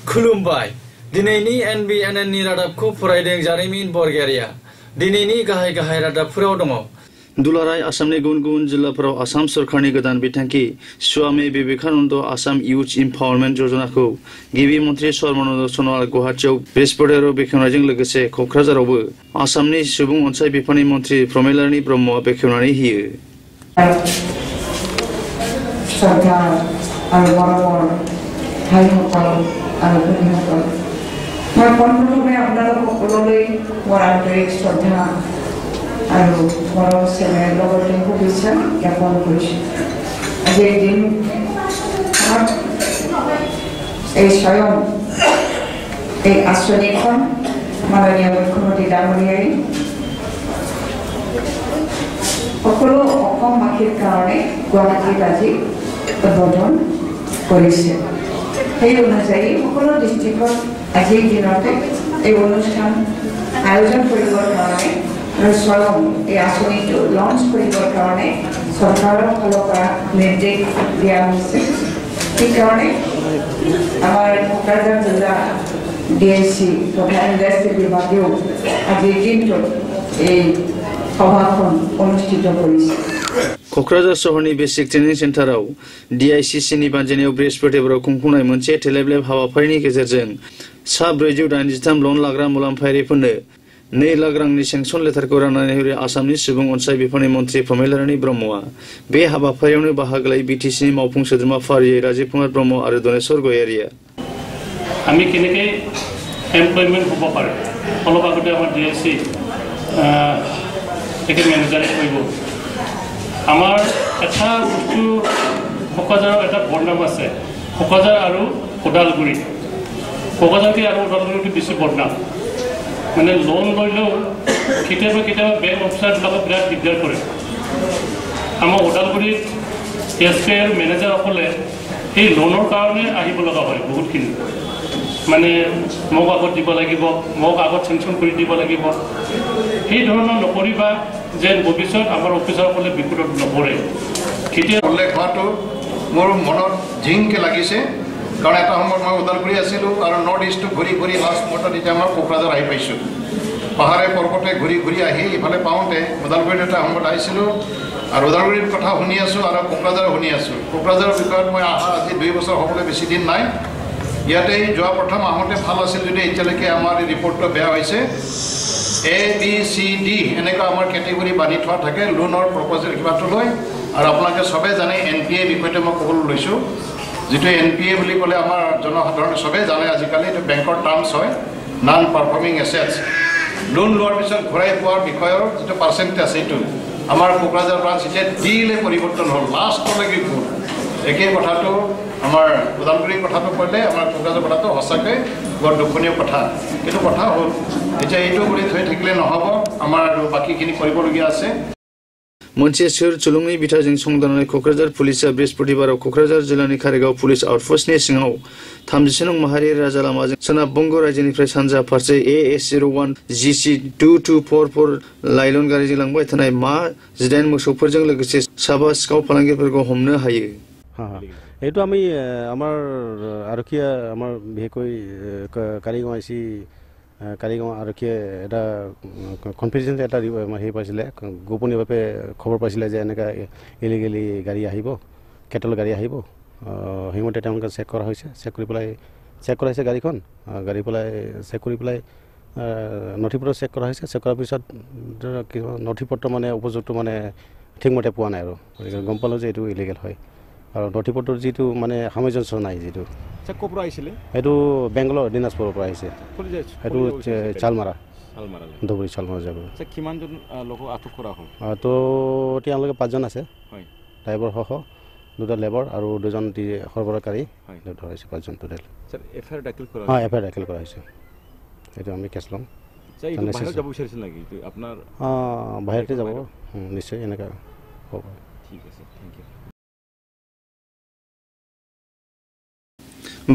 खुलुमबाय दिनैनि NBN नि रादाबखौ फरायदों जारिमिन बरगयारिया दिनैनि गाहाय गाहाय रादाबफोराव दङ दुलाराय आसामनि गुबुन गुबुन जिल्लाफोराव आसाम सरकारनि गोदान बिथांखि स्वामी विवेकानन्द आसाम इयुथ इम्पावरमेन्ट योजनाखौ गिबि मन्त्रि सर्बानन्द सनोवाल गुवाहाटीआव बृहस्पतिबाराव बेखेवनायजों लोगोसे कक्राझारावबो आसामनि सुबुं अनसाय बिफाननि मन्त्रि प्रमिलारानी ब्रह्मआ बेखेवनानै होयो মই পোনপ্ৰথমে আপোনালোক সকলোলৈ মোৰ আন্তৰিক শ্ৰদ্ধা আৰু মৰম চেনেহৰ লগতে শুভেচ্ছা জ্ঞাপন কৰিছোঁ আজিৰ দিন এই স্বয়ং এই আঁচনিখন মাননীয় মুখ্যমন্ত্ৰী ডাঙৰীয়াই সকলো অসমবাসীৰ কাৰণে গুৱাহাটীত আজি উদ্বোধন কৰিছে সেই অনুযায়ী সকলো ডিষ্ট্ৰিক্টত আজিৰ দিনতে এই অনুষ্ঠান আয়োজন কৰিবৰ কাৰণে আৰু স্বয়ং এই আঁচনিটো লঞ্চ কৰিবৰ কাৰণে চৰকাৰৰ ফালৰ পৰা নিৰ্দেশ দিয়া হৈছে সেইকাৰণে আমাৰ কোকৰাঝাৰ জিলা DIC তথা ইণ্ডাষ্ট্ৰী বিভাগেও আজিৰ দিনটোত এই সভাখন অনুষ্ঠিত কৰিছে कक्राझार सहरनि बेसिक ट्रेनिं सेन्टाराव DICC नि बानजायनायाव बृहस्पतिबाराव खुंफुंनाय मोनसे थेलेबलेब हाबाफारिनि गेजेरजों सा 483 लन लाग्रा मुलाम्फायारिफोरनो 2 लाख रांनि सेंसन लेटारखौ राननानै होयो आसामनि सुबुं अनसाय बिफाननि मन्त्रि प्रमिलारानी ब्रह्मआ बे हाबाफारियावनो बाहागो लायै BTC नि मावफुं सोद्रोमा फारियै राजीव कुमार ब्रह्म आरो दनेश्वर गयारिया আমি কেনেকৈ এমপ্লয়মেন্ট হ'ব পাৰে অলপ আগতে আমাৰ DIC একে মেনেজাৰে কৰিব আমাৰ এটা বস্তু কোকৰাঝাৰৰ এটা বদনাম আছে কোকৰাঝাৰ আৰু ওদালগুৰি কোকৰাঝাৰকে আৰু ওদালগুৰিটো বেছি বদনাম মানে লোন লইলেও কেতিয়াবা কেতিয়াবা বেংক অফিচাৰবিলাকক বিৰাট দিগদাৰ কৰে আমাৰ ওদালগুৰিত SPL মেনেজাৰসকলে এই লোনৰ কাৰণে আহিব লগা হয় বহুতখিনি মানে মোক আগত দিব লাগিব মোক আগত চেংচন কৰি দিব লাগিব এই ধৰণৰ নকৰিবা যে ভৱিষ্যত আমাৰ অফিচাৰসকলে বিপদত নপৰে কেতিয়া উল্লেখ হোৱাটো মোৰ মনত ঝিংকে লাগিছে কাৰণ এটা সময়ত মই ওদালগুৰি আছিলোঁ আৰু নৰ্থ ইষ্টটো ঘূৰি ঘূৰি লাষ্ট মটত এতিয়া মই কোকৰাঝাৰ আহি পাইছোঁ পাহাৰে পৰ্বতে ঘূৰি ঘূৰি আহি ইফালে পাওঁতে ওদালগুৰিত এটা সময়ত আহিছিলোঁ আৰু ওদালগুৰিৰ কথা শুনি আছোঁ আৰু কোকৰাঝাৰ শুনি আছোঁ কোকৰাঝাৰৰ বিষয়ত মই অহা আজি 2 বছৰ হ'বলৈ বেছি দিন নাই ইয়াতে যোৱা প্ৰথম আহোঁতে ভাল আছিল যদি এতিয়ালৈকে আমাৰ ৰিপৰ্টটো বেয়া হৈছে ABCD এনেকুৱা আমাৰ কেটেগৰী বান্ধি থোৱা থাকে লোনৰ প্ৰপ'জেল কিবাটো লৈ আৰু আপোনালোকে সবে জানে NPA বিষয়টো মই ক'বলৈ লৈছোঁ যেটো NPA বুলি ক'লে আমাৰ জনসাধাৰণ সবে জানে আজিকালি এটা বেংকৰ টাৰ্মছ হয় নন পাৰফৰ্মিং এছেটছ লোন লোৱাৰ পিছত ঘূৰাই পোৱাৰ বিষয়ৰ যেটো পাৰ্চেন্টেজ আছে এইটো আমাৰ কোকৰাঝাৰ ব্ৰাঞ্চ এতিয়া দিলে পৰিৱৰ্তন হ'ল লাষ্টলৈকে গ'ল একেই কথাটো আমাৰ ওদালগুৰিৰ কথাটো ক'লে আমাৰ কোকৰাঝাৰ কথাটো সঁচাকৈ বৰ দুখনীয় কথা কিন্তু কথা হ'ল এতিয়া এইটো বুলি থৈ থাকিলে নহ'ব আমাৰ বাকীখিনি কৰিবলগীয়া আছে मोनसे सोर चुलुंनि बिथाजों संदाननाय कक्राझार पुलिसआ बृहस्पतिबाराव कक्राझार जिल्लानि कारिगाव पुलिस आउटपोस्टनि सिङाव 30 नं माहारि राजा लामाजों सोनाब बंग रायजोनिफ्राय सानजा फारसे AS01 GC 2244 लाइलन गारिजों लांबाय थानाय मा 18 मोसौफोरजों लोगोसे साबा सिखाव फालांगिफोरखौ हमनो हायो এইটো আমি আমাৰ আৰক্ষীয়ে আমাৰ বিশেষকৈ কাৰিগাঁও IC কাৰিগাঁও আৰক্ষীয়ে এটা কনফিডেন্স এটা হেৰি পাইছিলে গোপনীয়ভাৱে খবৰ পাইছিলে যে এনেকা ইলিগেলি গাড়ী আহিব কেটল গাড়ী আহিব সেইমতে তেওঁলোকে চেক কৰা হৈছে চেক কৰাইছে গাড়ীখন গাড়ী পেলাই চেক কৰি পেলাই নথিপত্ৰ চেক কৰা হৈছে চেক কৰাৰ পিছত নথিপত্ৰ মানে উপযুক্ত মানে ঠিকমতে পোৱা নাই আৰু গম পালোঁ যে এইটো ইলিগেল হয় আৰু নথিপত্ৰৰ যেটো মানে সামঞ্জস্য নাই যেটো চেক ক'ৰ আহিছিলে এটো বেংগলৰ দিনাজপুৰৰ পৰা আহিছে এটো চালমাৰা ধুবুৰী চালমাৰা যাব চেক কিমানজন লোক আটক কৰা হ'ল তো তেওঁলোকে 5 জন আছে হয় ড্ৰাইভাৰ সহ 2টা লেবাৰ আৰু 2জন সৰবৰাহকাৰী ধৰিছে 5 জন টোটাল স্যাৰ এফআইআৰ দাখিল কৰা হয় এফআইআৰ দাখিল কৰা হৈছে এটো আমি কেছ লম চাই এইটো বাহিৰত যাব বিচাৰিছিল নেকি আপোনাৰ বাহিৰতে যাব নিশ্চয় এনেকা হ'ব ঠিক আছে থ্যাংক ইউ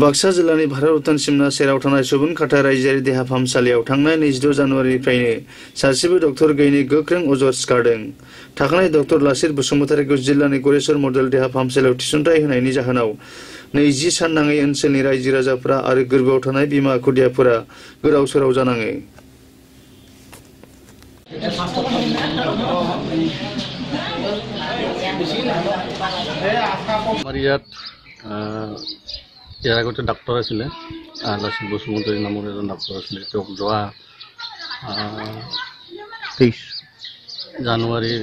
बाक्सा जिल्लानि भारत भुटान सिमना सेराव थानाय सुबुनखाता रायजोआरि देहा फाहामसालियाव थांनाय 22 जानुवारिनिफ्रायनो सासेबो डक्टर गैयैनि गोख्रों अजद सिखारदों थाखानाय डक्टर लासित बसुमतारीखौ जिल्लानि गरेश्वर मडेल देहा फाहामसालियाव थिसनथाय होनायनि जाहोनाव 20 सान नाङै ओनसोलनि रायजो राजाफोरा आरो गोरबोआव थानाय बिमा खुदियाफोरा गोदाव सोराव जानाङो। আমাৰ ইয়াৰ আগতে ডাক্তৰ আছিলে, লাচিত বসুমতাৰী নামৰ এজন ডাক্তৰ আছিলে। তেওঁক যোৱা 23 জানুৱাৰীৰ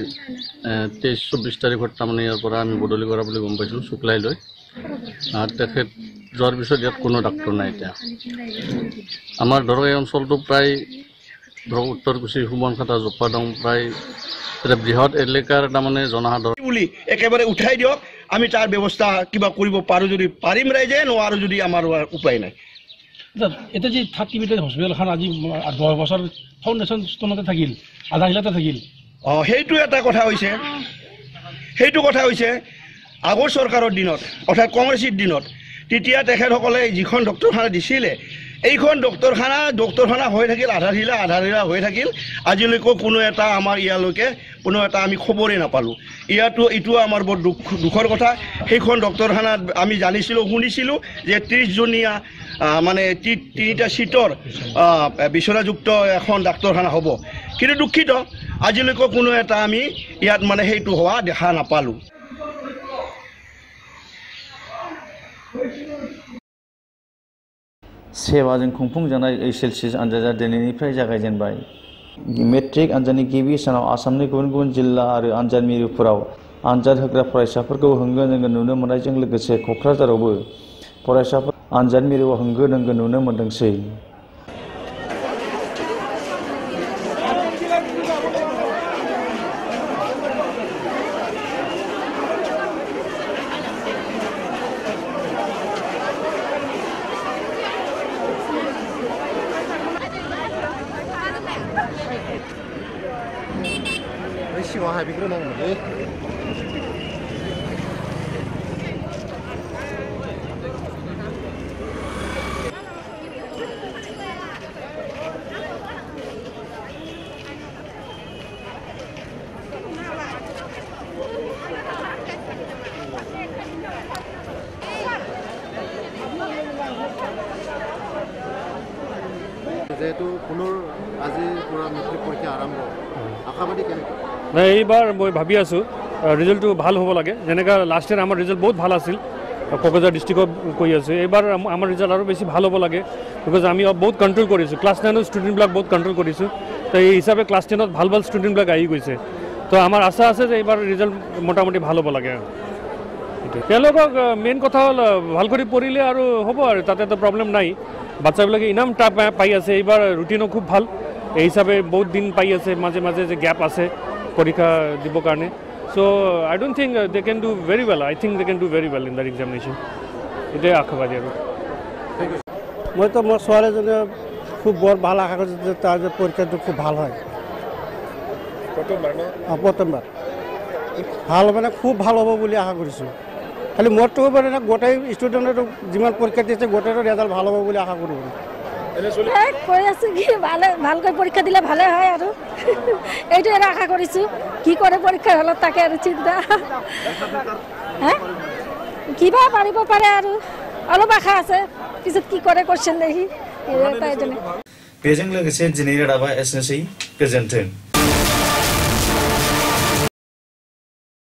23-24 তাৰিখত তাৰমানে ইয়াৰ পৰা আমি বদলি কৰা বুলি গম পাইছোঁ শুক্লাই লৈ। তেখেত যোৱাৰ পিছত ইয়াত কোনো ডাক্তৰ নাই। এতিয়া আমাৰ ধৰক এই অঞ্চলটো প্ৰায় ধৰক উত্তৰকুছি, সুমনখাটা, জোপাডং প্ৰায় এটা বৃহৎ এলেকাৰ তাৰমানে জনসাধাৰণ বুলি একেবাৰে উঠাই দিয়ক। আমি তাৰ ব্যৱস্থা কিবা কৰিব পাৰোঁ যদি পাৰিম ৰাইজে, নোৱাৰোঁ যদি আমাৰ উপায় নাই। এতিয়া যে 30 বেডৰ হস্পিটেলখন আজি 10 বছৰ ফাউণ্ডেশ্যন ষ্টনতে থাকিল, আধাশিলাতে থাকিল। সেইটো এটা কথা হৈছে, সেইটো কথা হৈছে আগৰ চৰকাৰৰ দিনত অৰ্থাৎ কংগ্ৰেছীৰ দিনত তেতিয়া তেখেতসকলে যিখন ডক্তৰখানা দিছিলে, এইখন ডক্তৰখানা হৈ থাকিল, আধাশিলা হৈ থাকিল। আজিলৈকে কোনো এটা আমাৰ ইয়ালৈকে কোনো এটা আমি খবৰেই নাপালোঁ। এইটো আমাৰ বৰ দুখৰ কথা। সেইখন ডক্তৰখানাত আমি জানিছিলোঁ, শুনিছিলোঁ যে 30জনীয়া মানে 3টা ছিটৰ বিচনাযুক্ত এখন ডাক্তৰখানা হ'ব, কিন্তু দুখিত আজিলৈকে কোনো এটা আমি ইয়াত মানে সেইটো হোৱা দেখা নাপালোঁ। सेवाजों खुंफुंजानाय HSLC आनजादा दिनैनिफ्राय जागायजेनबाय। मेट्रिक आनजादनि गिबि सानाव आसामनि गुबुन गुबुन जिल्ला आरो आनजाद मिरुफोराव आनजाद होग्रा फरायसाफोरखौ होंगो दोंगो नुनो मोननायजों लोगोसे क'क्राझारावबो फरायसाफोर आनजाद मिरुआव होंगो दोंगो नुनो मोनदोंसै। যেহেতু পুনৰ আজিৰ পৰা মেট্ৰিক পৰীক্ষা আৰম্ভ, আশাবাদী কেনেকুৱা? নাই, এইবাৰ মই ভাবি আছোঁ ৰিজাল্টটো ভাল হ'ব লাগে। যেনেকৈ লাষ্ট ইয়াৰ আমাৰ ৰিজাল্ট বহুত ভাল আছিল, কোকৰাঝাৰ ডিষ্ট্ৰিক্টত কৈ আছোঁ। এইবাৰ আমাৰ ৰিজাল্ট আৰু বেছি ভাল হ'ব লাগে, বিকজ আমি বহুত কণ্ট্ৰল কৰিছোঁ। ক্লাছ 9ৰ ষ্টুডেণ্টবিলাক বহুত কণ্ট্ৰল কৰিছোঁ, তো এই হিচাপে ক্লাছ 10ত ভাল ভাল ষ্টুডেণ্টবিলাক আহি গৈছে। তো আমাৰ আশা আছে যে এইবাৰ ৰিজাল্ট মোটামুটি ভাল হ'ব লাগে। তেওঁলোকক মেইন কথা হ'ল ভাল কৰি পঢ়িলে আৰু হ'ব, আৰু তাতেতো প্ৰব্লেম নাই। বাচ্চাবিলাকে ইনাম পাই আছে, এইবাৰ ৰুটিনো খুব ভাল। এই হিচাপে বহুত দিন পাই আছে, মাজে মাজে যে গেপ আছে পৰীক্ষা দিবৰ কাৰণে। So' I don't think they can do very well. I think they can do very well in the examination. এটাই আশাবাদী আৰু। মইতো মোৰ ছোৱালীজনীয়ে খুব বৰ ভাল আশা কৰিছোঁ যে তাৰ যে পৰীক্ষাটো খুব ভাল হয়। প্ৰথমবাৰ ভাল মানে খুব ভাল হ'ব বুলি আশা কৰিছোঁ। খালি মোৰতো মানে গোটেই ষ্টুডেণ্টৰ যিমান পৰীক্ষা দিছে গোটেইটো ৰেজাল্ট ভাল হ'ব বুলি আশা কৰোঁ। কৈ আছোঁ কি ভালকৈ পৰীক্ষা দিলে ভালে হয়, আৰু এইটোৱে আশা কৰিছোঁ। কি কৰে পৰীক্ষাৰ হলত তাকে আৰু চিন্তা। কিবা পাৰিব পাৰে আৰু অলপ আশা আছে, পিছত কি কৰে কোৱেশ্যন দেখি। बेजों लोगोसे दिनै रादाबा एसेनोसै। गोजोन्थों।